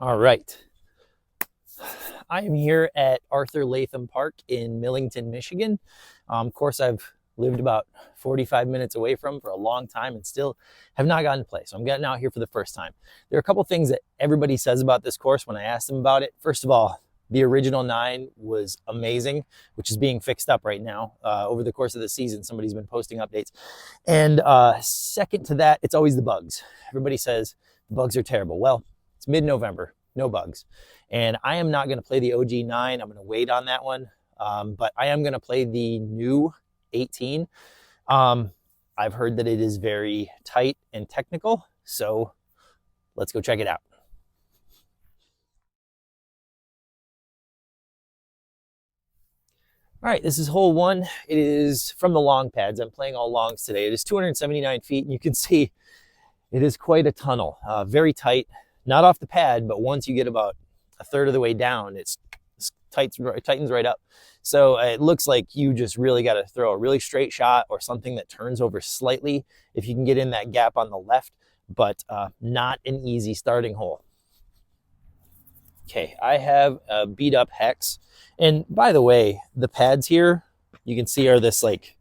All right. I am here at Arthur Latham Park in Millington, Michigan. Of course, I've lived about 45 minutes away from for a long time and still have not gotten to play. So I'm getting out here for the first time. There are a couple things that everybody says about this course when I ask them about it. First of all, the original 9 was amazing, which is being fixed up right now. Over the course of the season, somebody's been posting updates. And second to that, it's always the bugs. Everybody says the bugs are terrible. Well, it's mid-November, no bugs. And I am not going to play the OG 9. I'm going to wait on that one. But I am going to play the new 18. I've heard that it is very tight and technical. So let's go check it out. All right, this is hole 1. It is from the long pads. I'm playing all longs today. It is 279 feet, and you can see it is quite a tunnel. Very tight, not off the pad, but once you get about a third of the way down, it tightens right up. So it looks like you just really got to throw a really straight shot or something that turns over slightly if you can get in that gap on the left, but not an easy starting hole. Okay, I have a beat up hex. And by the way, the pads here, you can see are this like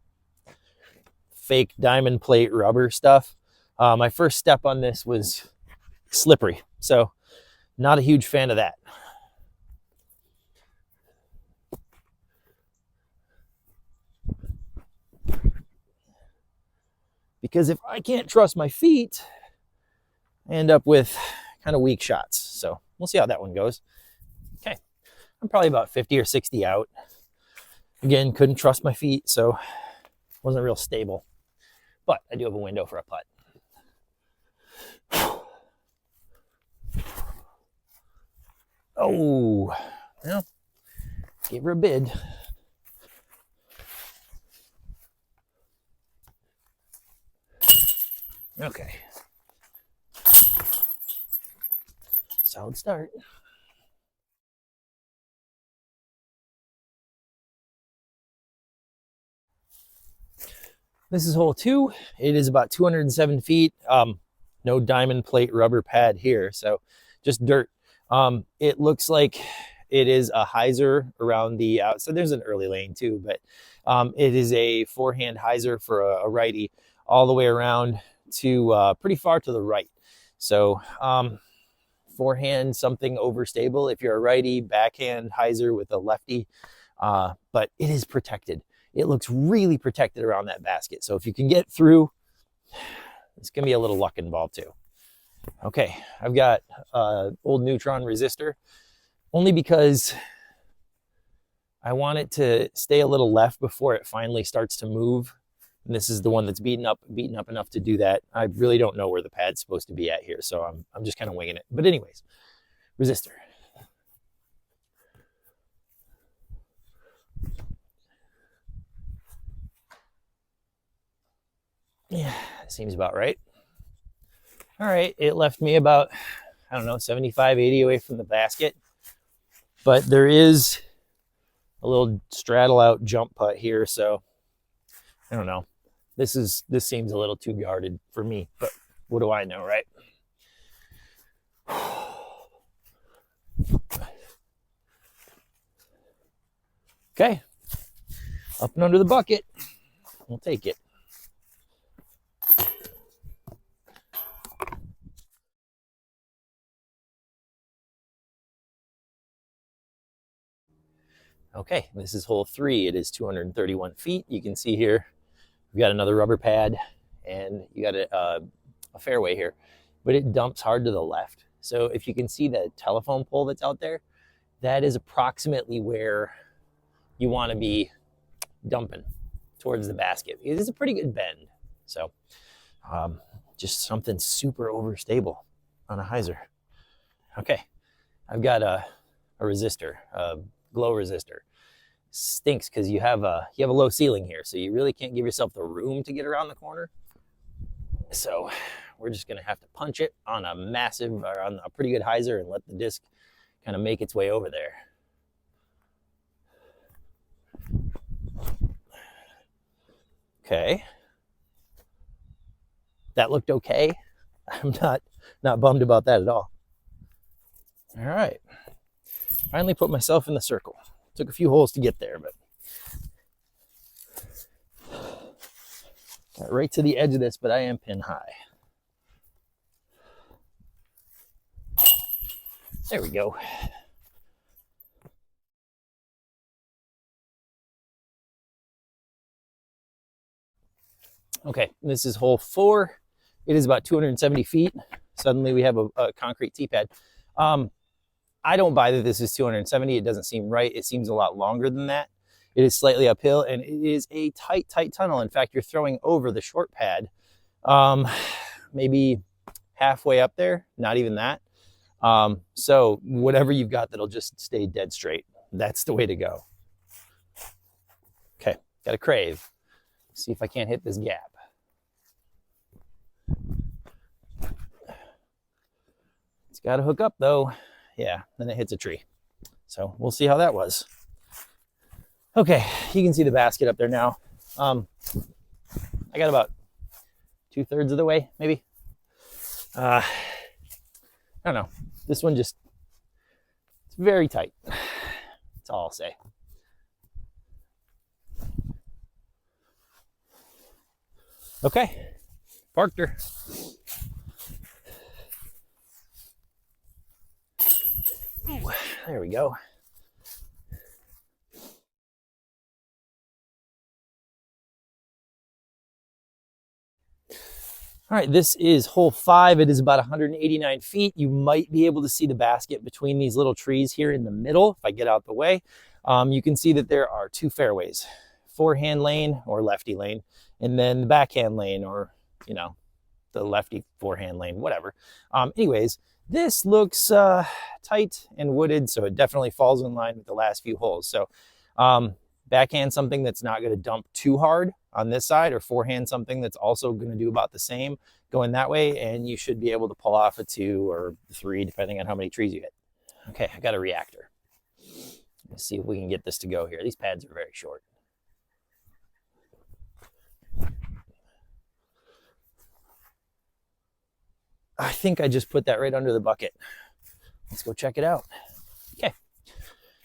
fake diamond plate rubber stuff. My first step on this was slippery, so not a huge fan of that. Because if I can't trust my feet, I end up with kind of weak shots. So we'll see how that one goes. Okay, I'm probably about 50 or 60 out. Again, couldn't trust my feet, so wasn't real stable. But I do have a window for a putt. Oh, well, gave her a bid. Okay. Solid start. This is hole 2. It is about 207 feet. No diamond plate rubber pad here, so just dirt. It looks like it is a hyzer around the outside. There's an early lane too, but it is a forehand hyzer for a righty all the way around to pretty far to the right. So forehand, something overstable if you're a righty, backhand hyzer with a lefty, but it is protected. It looks really protected around that basket. So if you can get through, it's gonna be a little luck involved too. Okay, I've got old neutron resistor, only because I want it to stay a little left before it finally starts to move. And this is the one that's beaten up enough to do that. I really don't know where the pad's supposed to be at here, so I'm just kind of winging it. But anyways, resistor. Yeah, seems about right. All right, it left me about, I don't know, 75, 80 away from the basket. But there is a little straddle out jump putt here, so I don't know. This seems a little too guarded for me, but what do I know, right? Okay, up and under the bucket. We'll take it. Okay, this is hole 3. It is 231 feet. You can see here, we've got another rubber pad and you got a fairway here, but it dumps hard to the left. So if you can see the telephone pole that's out there, that is approximately where you want to be dumping towards the basket. It is a pretty good bend. So just something super overstable on a hyzer. Okay, I've got a resistor, a glow resistor. Stinks because you have a low ceiling here, so you really can't give yourself the room to get around the corner. So we're just gonna have to punch it on on a pretty good hyzer and let the disc kind of make its way over there. Okay, that looked okay. I'm not bummed about that at all. All right. Finally put myself in the circle. Took a few holes to get there, but got right to the edge of this, but I am pin high. There we go. Okay, this is hole 4. It is about 270 feet. Suddenly we have a concrete tee pad. I don't buy that this is 270. It doesn't seem right. It seems a lot longer than that. It is slightly uphill, and it is a tight tunnel. In fact, you're throwing over the short pad, maybe halfway up there, not even that. So whatever you've got that'll just stay dead straight, that's the way to go. Okay, got a crave. See if I can't hit this gap. It's got to hook up though. Yeah, then it hits a tree. So we'll see how that was. Okay, you can see the basket up there now. I got about 2/3 of the way, maybe. I don't know. This one just, it's very tight. That's all I'll say. Okay, parked her. Ooh, there we go. All right, this is hole 5. It is about 189 feet. You might be able to see the basket between these little trees here in the middle. If I get out the way, you can see that there are 2 fairways, forehand lane or lefty lane, and then the backhand lane, or, you know, the lefty forehand lane, whatever. Anyways, this looks tight and wooded, so it definitely falls in line with the last few holes. So backhand something that's not going to dump too hard on this side, or forehand something that's also going to do about the same going that way, and you should be able to pull off a 2 or 3 depending on how many trees you hit. Okay, I got a reactor. Let's see if we can get this to go here. These pads are very short. I think I just put that right under the bucket. Let's go check it out. Okay.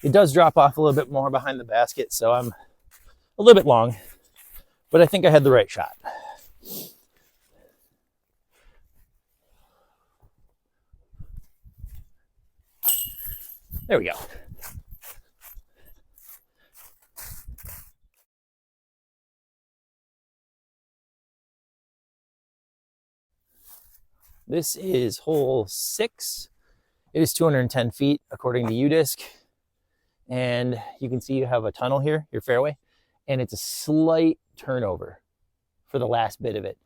It does drop off a little bit more behind the basket, so I'm a little bit long, but I think I had the right shot. There we go. This is hole 6. It is 210 feet according to UDisc. And you can see you have a tunnel here, your fairway, and it's a slight turnover for the last bit of it.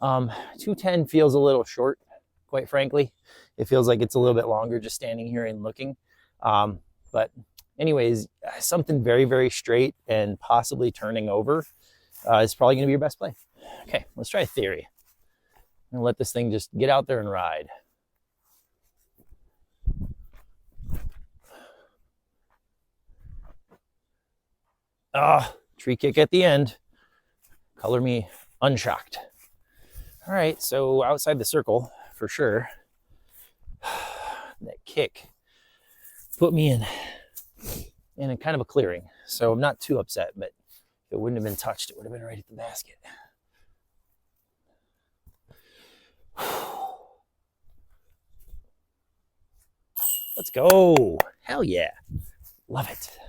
210 feels a little short, quite frankly. It feels like it's a little bit longer just standing here and looking. But anyways, something very, very straight and possibly turning over is probably going to be your best play. Okay, let's try a theory. I'm gonna let this thing just get out there and ride. Tree kick at the end. Color me unshocked. All right, so outside the circle for sure. That kick put me in a kind of a clearing. So I'm not too upset, but if it wouldn't have been touched, it would have been right at the basket. Let's go. Hell yeah. Love it.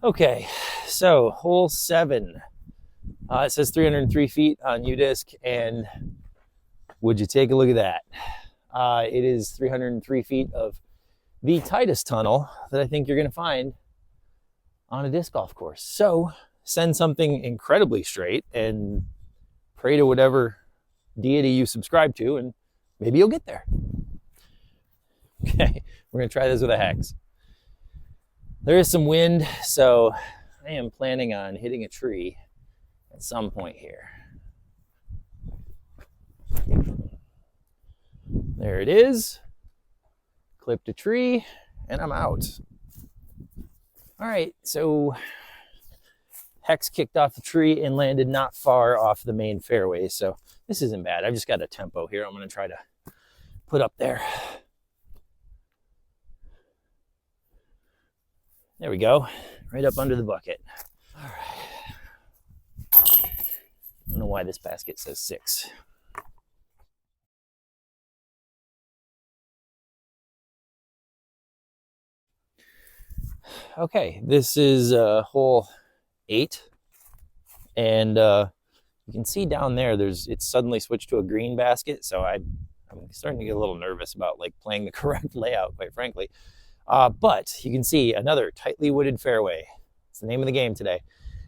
Okay, so hole 7. It says 303 feet on UDisc, and would you take a look at that? It is 303 feet of the tightest tunnel that I think you're going to find on a disc golf course. So send something incredibly straight and pray to whatever deity you subscribe to, and maybe you'll get there. Okay, we're going to try this with a hex. There is some wind, so I am planning on hitting a tree at some point here. There it is. Clipped a tree, and I'm out. All right, so Hex kicked off the tree and landed not far off the main fairway. So this isn't bad. I've just got a tempo here I'm going to try to put up there. There we go. Right up under the bucket. All right. I don't know why this basket says 6. Okay, this is hole 8, and you can see down there it's suddenly switched to a green basket, so I'm starting to get a little nervous about like playing the correct layout, quite frankly. But you can see another tightly wooded fairway. It's the name of the game today.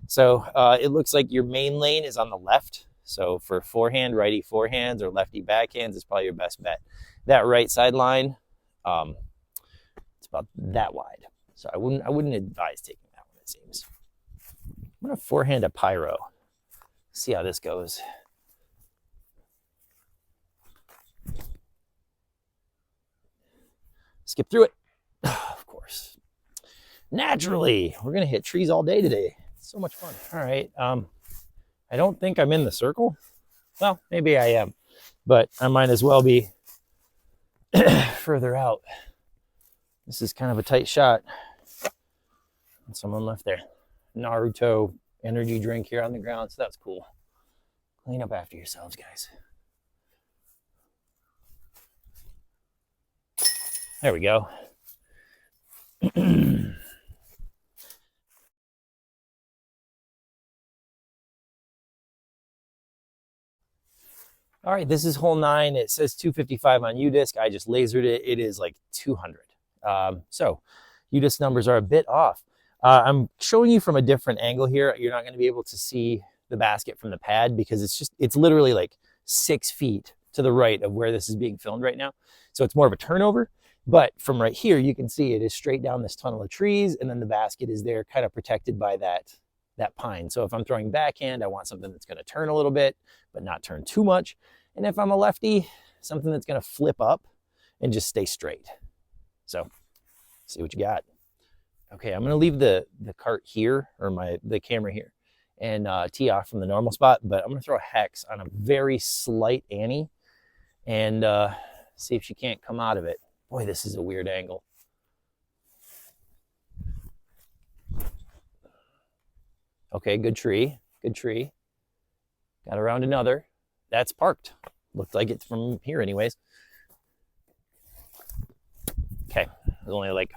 So it looks like your main lane is on the left. So for forehand, righty forehands, or lefty backhands, is probably your best bet. That right side line, it's about that wide. So I wouldn't advise taking that one, it seems. I'm gonna forehand a pyro. See how this goes. Skip through it. Of course. Naturally, we're gonna hit trees all day today. It's so much fun. All right. I don't think I'm in the circle. Well, maybe I am, but I might as well be further out. This is kind of a tight shot. And someone left their Naruto energy drink here on the ground, so that's cool. Clean up after yourselves, guys. There we go. All right, this is hole 9. It says 255 on UDisc. I just lasered it. It is like 200. So UDisc numbers are a bit off. I'm showing you from a different angle here. You're not going to be able to see the basket from the pad because it's literally like 6 feet to the right of where this is being filmed right now. So it's more of a turnover. But from right here, you can see it is straight down this tunnel of trees, and then the basket is there kind of protected by that pine. So if I'm throwing backhand, I want something that's going to turn a little bit, but not turn too much. And if I'm a lefty, something that's going to flip up and just stay straight. So see what you got. Okay, I'm going to leave the cart here, or the camera here, and tee off from the normal spot, but I'm going to throw a hex on a very slight Annie and see if she can't come out of it. Boy, this is a weird angle. Okay, good tree, good tree. Got around another. That's parked. Looked like it's from here anyways. Okay, it was only like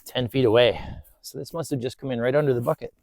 10 feet away. So this must have just come in right under the bucket.